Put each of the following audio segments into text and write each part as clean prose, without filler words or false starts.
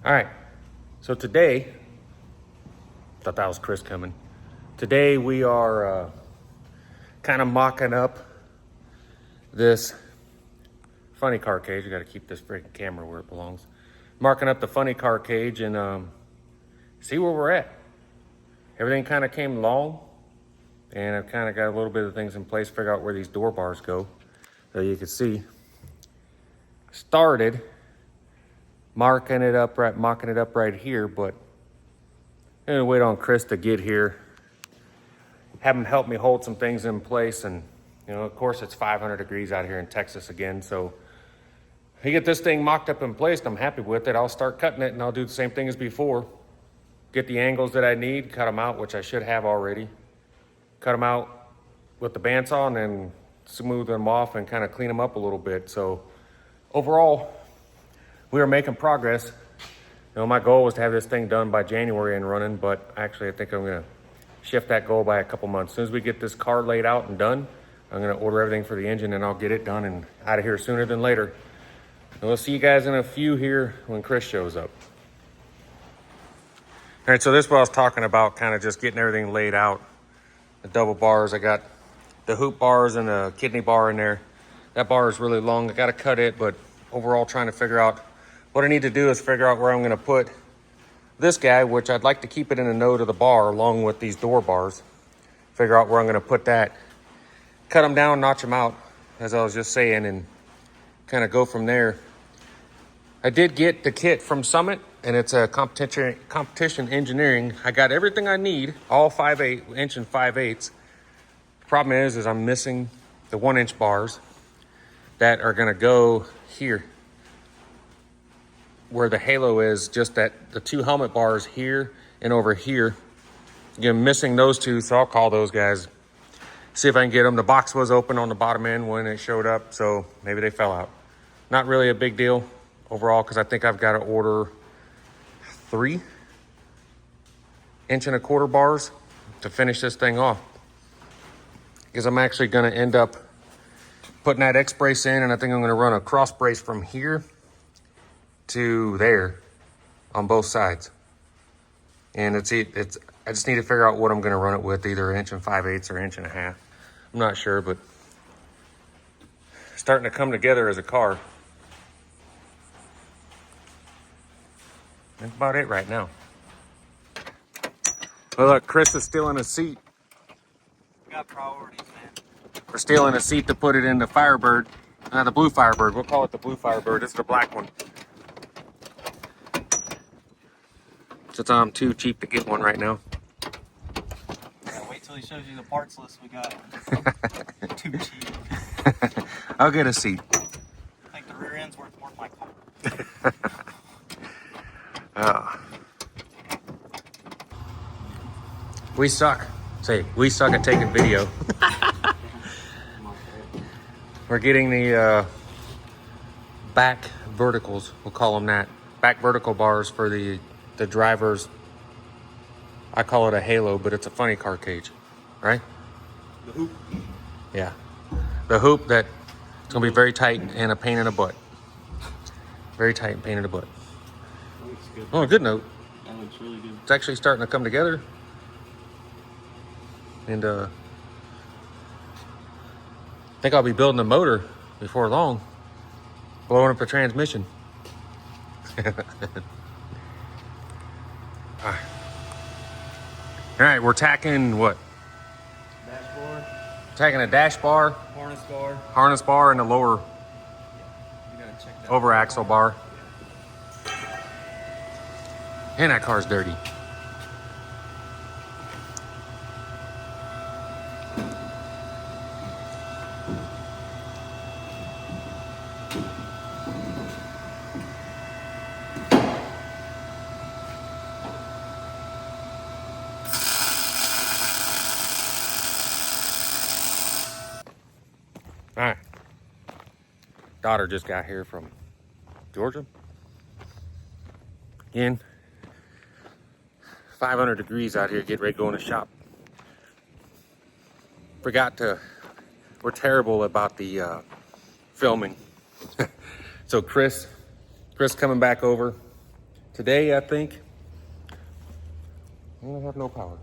All right, so today, thought that was Chris coming. Today we are kind of mocking up this funny car cage. You got to keep this freaking camera where it belongs. Marking up the funny car cage and see where we're at. Everything kind of came along, and I've kind of got a little bit of things in place, figure out where these door bars go. So you can see, started mocking it up right here, but I'm gonna wait on Chris to get here, have him help me hold some things in place. And you know, of course it's 500 degrees out here in Texas again, so if you get this thing mocked up and placed, I'm happy with it. I'll start cutting it and I'll do the same thing as before. Get the angles that I need, cut them out, which I should have already. Cut them out with the bandsaw and then smooth them off and kind of clean them up a little bit. So overall, we are making progress. You know, my goal was to have this thing done by January and running, but actually I think I'm gonna shift that goal by a couple months. As soon as we get this car laid out and done, I'm gonna order everything for the engine and I'll get it done and out of here sooner than later. And we'll see you guys in a few here when Chris shows up. All right, so this is what I was talking about, kind of just getting everything laid out. The double bars, I got the hoop bars and the kidney bar in there. That bar is really long, I gotta cut it, but overall trying to figure out what I need to do is figure out where I'm gonna put this guy, which I'd like to keep it in the node of the bar along with these door bars. Figure out where I'm gonna put that. Cut them down, notch them out, as I was just saying, and kind of go from there. I did get the kit from Summit, and it's a competition engineering. I got everything I need, all 5/8 inch and 5/8. Problem is I'm missing the 1-inch bars that are gonna go here where the halo is, just that the 2 helmet bars here and over here. Again, missing those 2, so I'll call those guys, see if I can get them. The box was open on the bottom end when it showed up, so maybe they fell out. Not really a big deal overall, because I think I've got to order 3 1.25-inch bars to finish this thing off, because I'm actually going to end up putting that X brace in, and I think I'm going to run a cross brace from here to there on both sides. And I just need to figure out what I'm going to run it with, either 1 5/8 or 1.5 inches. I'm not sure, but starting to come together as a car. That's about it right now. Well, look, Chris is stealing a seat. We got priorities, man. We're stealing a seat to put it in the Firebird. The blue Firebird. We'll call it the blue Firebird. It's the black one. Since I'm too cheap to get one right now. Yeah, wait till he shows you the parts list we got. Too cheap. I'll get a seat. I think the rear end's worth more than my car. We suck. Say, we suck at taking video. We're getting the back verticals, we'll call them that. Back vertical bars for the drivers. I call it a halo, but it's a funny car cage, right? The hoop. Yeah. The hoop that it's gonna be very tight and a pain in the butt. Very tight and pain in the butt. That looks good. On a good note, That looks really good. it's actually starting to come together. And I think I'll be building a motor before long, blowing up the transmission. All right, we're tacking what? Dashboard. Tacking a dash bar, Harness bar. harness bar, and a lower You gotta check that. over axle bar. And that car's dirty. All right. Daughter just got here from Georgia. Again, 500 degrees out here, get ready to go in the shop. We're terrible about the filming. So Chris coming back over today, I think. I have no power.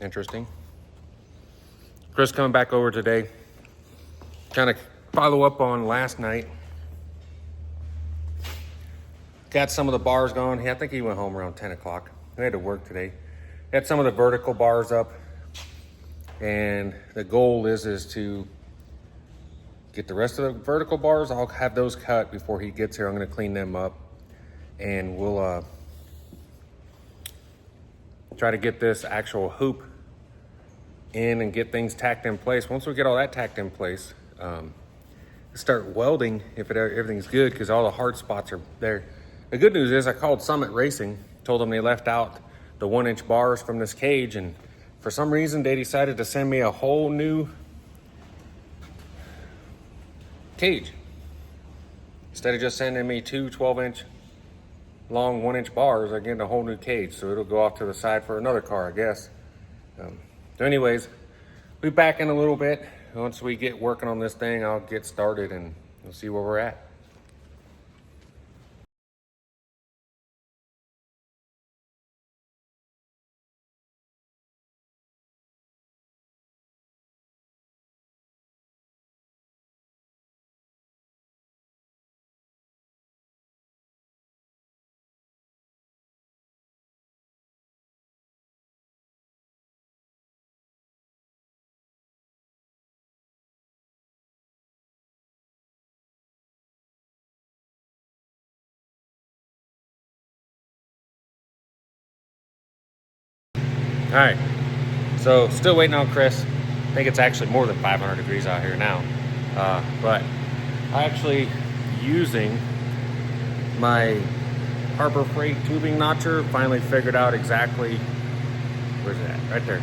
Interesting. Chris coming back over today. Kind of follow up on last night. Got some of the bars going. I think he went home around 10 o'clock. I had to work today. Had some of the vertical bars up. And the goal is to get the rest of the vertical bars. I'll have those cut before he gets here. I'm going to clean them up. And we'll try to get this actual hoop in and get things tacked in place. Once we get all that tacked in place, start welding if everything's good, because all the hard spots are there. The good news is I called Summit Racing, told them they left out the 1-inch bars from this cage, and for some reason they decided to send me a whole new cage. Instead of just sending me two 12-inch long 1-inch bars, I get a whole new cage, so it'll go off to the side for another car, I guess. So anyways, we'll be back in a little bit. Once we get working on this thing, I'll get started and we'll see where we're at. All right, so still waiting on Chris. I think it's actually more than 500 degrees out here now. But I actually using my Harbor Freight tubing notcher, finally figured out exactly, where's it at? Right there.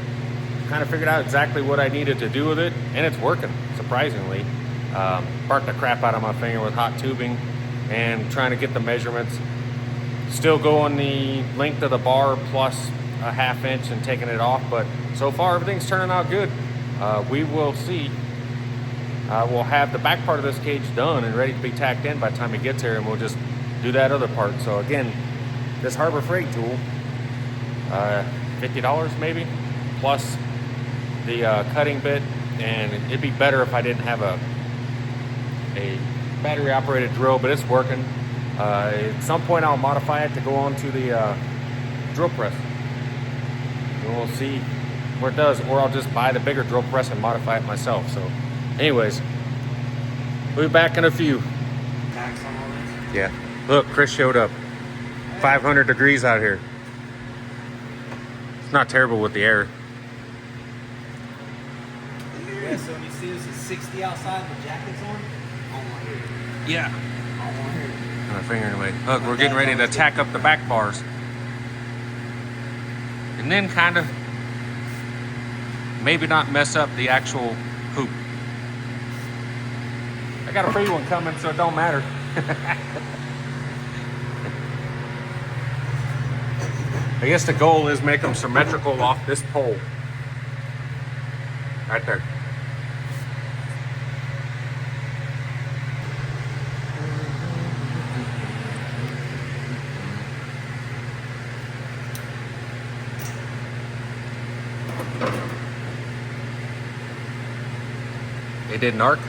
Kind of figured out exactly what I needed to do with it, and it's working, surprisingly. Barked the crap out of my finger with hot tubing and trying to get the measurements. Still going the length of the bar plus a 1/2 inch and taking it off, but so far everything's turning out good. We will see. We'll have the back part of this cage done and ready to be tacked in by the time it gets here, and we'll just do that other part. So again, this Harbor Freight tool, $50 maybe, plus the cutting bit, and it'd be better if I didn't have a battery operated drill, but it's working. At some point I'll modify it to go onto the drill press. And we'll see where it does, or I'll just buy the bigger drill press and modify it myself. So anyways, we'll be back in a few. Tax on all this? Yeah. Look, Chris showed up. 500 degrees out here. It's not terrible with the air. Yeah, so when you see this is 60 outside and the jacket's on, I want to hear it. Yeah. I want to hear it. My finger anyway. Look, we're getting ready to tack up the back bars. And then kind of maybe not mess up the actual hoop. I got a free one coming, so it don't matter. I guess the goal is make them symmetrical off this pole. Right there. It didn't arc.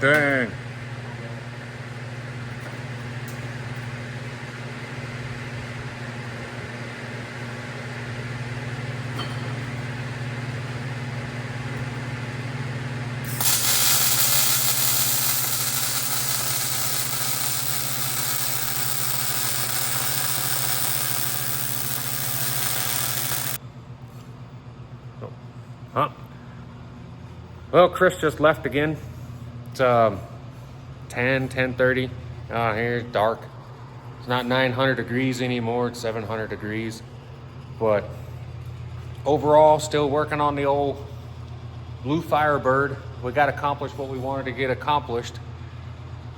Dang. Huh? Well, Chris just left again. It's 10:30. Here it's dark. It's not 900 degrees anymore. It's 700 degrees. But overall, still working on the old blue Firebird. We got accomplished what we wanted to get accomplished.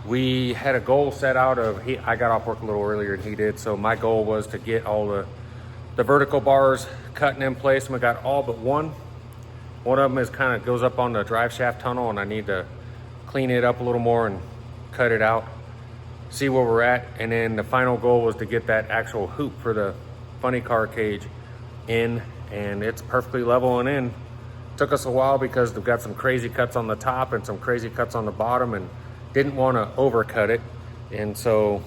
We had a goal set out of, I got off work a little earlier than he did, so my goal was to get all the vertical bars cutting in place, and we got all but one. One of them is kind of goes up on the drive shaft tunnel, and I need to clean it up a little more and cut it out, see where we're at. And then the final goal was to get that actual hoop for the funny car cage in, and it's perfectly level and in. Took us a while because we've got some crazy cuts on the top and some crazy cuts on the bottom, and didn't want to overcut it. And so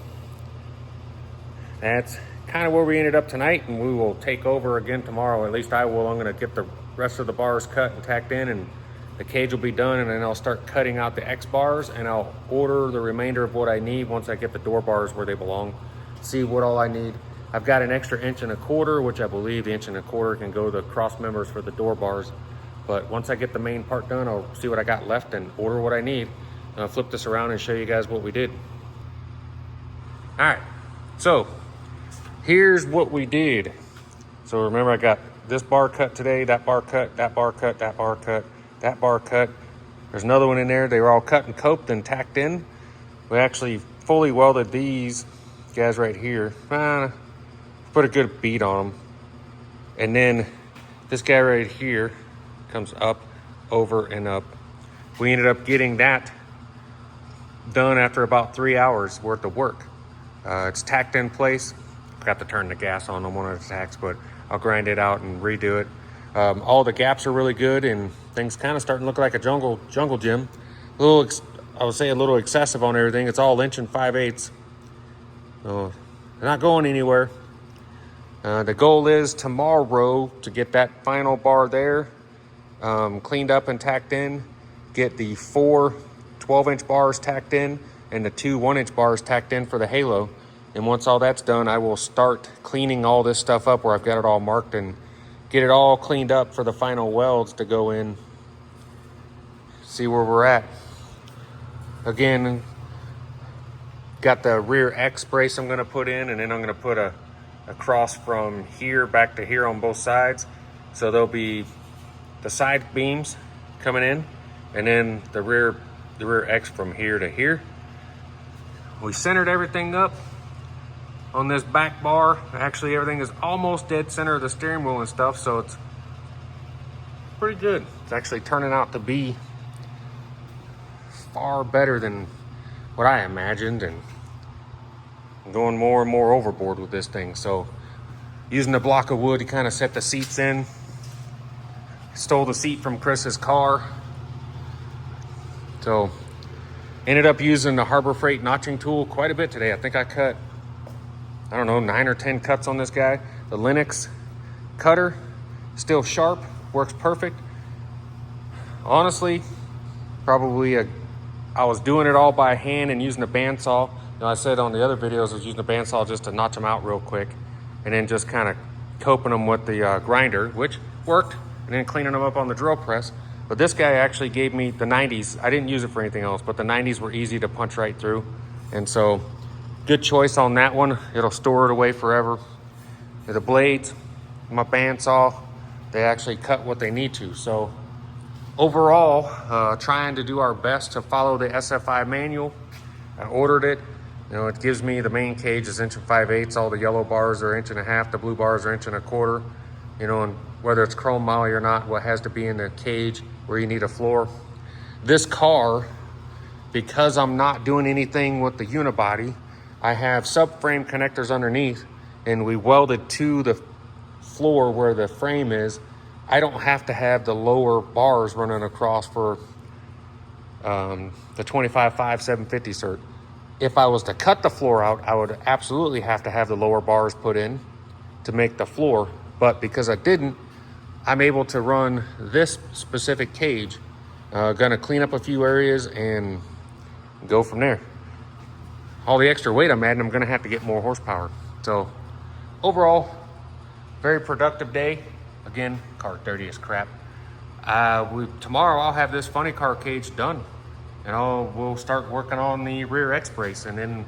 that's kind of where we ended up tonight, and we will take over again tomorrow. At least I will. I'm going to get the rest of the bars cut and tacked in, and the cage will be done, and then I'll start cutting out the X bars, and I'll order the remainder of what I need once I get the door bars where they belong. See what all I need. I've got an extra 1.25 inch, which I believe the 1.25 inch can go to the cross members for the door bars. But once I get the main part done, I'll see what I got left and order what I need. And I'll flip this around and show you guys what we did. All right, so here's what we did. So remember, I got this bar cut today, that bar cut, that bar cut, that bar cut, that bar cut. There's another one in there. They were all cut and coped and tacked in. We actually fully welded these guys right here. Put a good bead on them. And then this guy right here comes up, over, and up. We ended up getting that done after about 3 hours worth of work. It's tacked in place. Forgot to turn the gas on one of the tacks, but I'll grind it out and redo it. All the gaps are really good, and things kind of starting to look like a jungle gym. I would say a little excessive on everything. It's all 1 5/8. So they're not going anywhere. The goal is tomorrow to get that final bar there cleaned up and tacked in, get the 4 12-inch bars tacked in, and the 2 1-inch bars tacked in for the halo. And once all that's done, I will start cleaning all this stuff up where I've got it all marked and get it all cleaned up for the final welds to go in. See where we're at. Again, got the rear X brace I'm gonna put in, and then I'm gonna put a cross from here back to here on both sides. So there'll be the side beams coming in, and then the rear X from here to here. We centered everything up on this back bar. Actually, everything is almost dead center of the steering wheel and stuff, so it's pretty good. It's actually turning out to be far better than what I imagined, and I'm going more and more overboard with this thing. So using a block of wood to kind of set the seats in. Stole the seat from Chris's car. So ended up using the Harbor Freight notching tool quite a bit today. I think I cut, I don't know, 9 or 10 cuts on this guy. The Linux cutter, still sharp, works perfect. Honestly, probably I was doing it all by hand and using a bandsaw. I said on the other videos I was using a bandsaw just to notch them out real quick, and then just kind of coping them with the grinder, which worked, and then cleaning them up on the drill press. But this guy actually gave me the 90s. I didn't use it for anything else, but the 90s were easy to punch right through. And so good choice on that one. It'll store it away forever. The blades, my bandsaw, they actually cut what they need to. So overall, trying to do our best to follow the SFI manual. I ordered it. It gives me the main cage is 1 5/8. All the yellow bars are 1 1/2. The blue bars are 1 1/4. And whether it's chrome moly or not, what has to be in the cage where you need a floor. This car, because I'm not doing anything with the unibody, I have subframe connectors underneath, and we welded to the floor where the frame is. I don't have to have the lower bars running across for the 25.5 750 cert. If I was to cut the floor out, I would absolutely have to have the lower bars put in to make the floor. But because I didn't, I'm able to run this specific cage. Gonna clean up a few areas and go from there. All the extra weight I'm adding, I'm gonna have to get more horsepower. So overall, very productive day. Again, car dirty as crap. Tomorrow I'll have this funny car cage done, and we'll start working on the rear X brace and then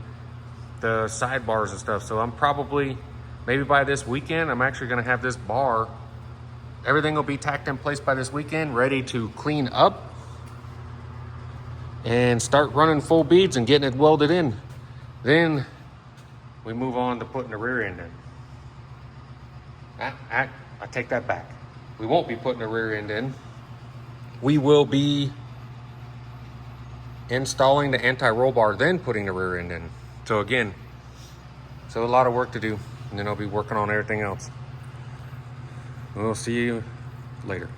the sidebars and stuff. So I'm probably, maybe by this weekend, I'm actually gonna have this bar, everything will be tacked in place by this weekend, ready to clean up and start running full beads and getting it welded in. Then we move on to putting the rear end in. I take that back. We won't be putting the rear end in. we will be installing the anti-roll bar, then putting the rear end in. So again, so a lot of work to do, and then I'll be working on everything else. We'll see you later.